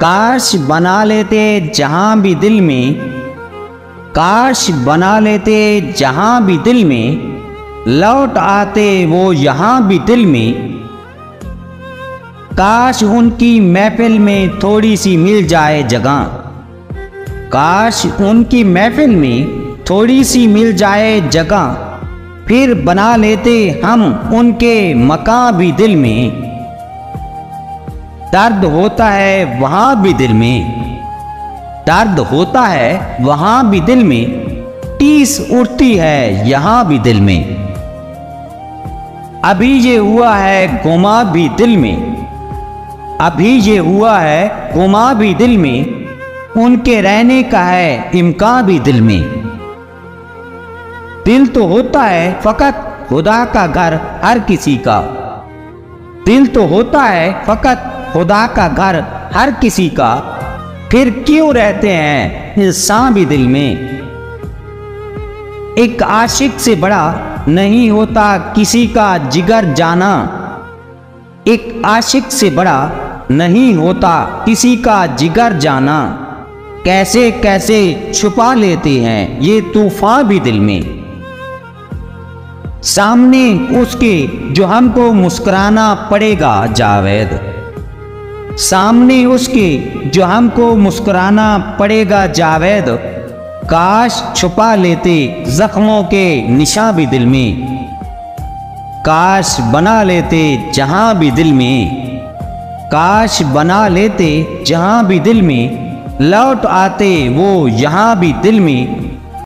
काश बना लेते जहां भी दिल में, काश बना लेते जहां भी दिल में, लौट आते वो यहाँ भी दिल में। काश उनकी महफिल में थोड़ी सी मिल जाए जगह, काश उनकी महफिल में थोड़ी सी मिल जाए जगह, फिर बना लेते हम उनके मकान भी दिल में। दर्द होता है वहाँ भी दिल में, दर्द होता है वहाँ भी दिल में, टीस उठती है यहाँ भी दिल में। अभी ये हुआ है गुमा भी दिल में, अभी ये हुआ है गुमा भी दिल में, उनके रहने का है इम्कान भी दिल में। दिल तो होता है फकत खुदा का घर हर किसी का, दिल तो होता है फकत खुदा का घर हर किसी का, फिर क्यों रहते हैं इंसान भी दिल में। एक आशिक से बड़ा नहीं होता किसी का जिगर जाना, एक आशिक से बड़ा नहीं होता किसी का जिगर जाना, कैसे कैसे छुपा लेते हैं ये तूफान भी दिल में। सामने उसके जो हमको मुस्कुराना पड़ेगा जावेद, सामने उसके जो हमको मुस्कुराना पड़ेगा जावेद, काश छुपा लेते जख्मों के निशान भी दिल में। काश बना लेते जहां भी दिल में, काश बना लेते जहां भी दिल में, लौट आते वो यहाँ भी दिल में।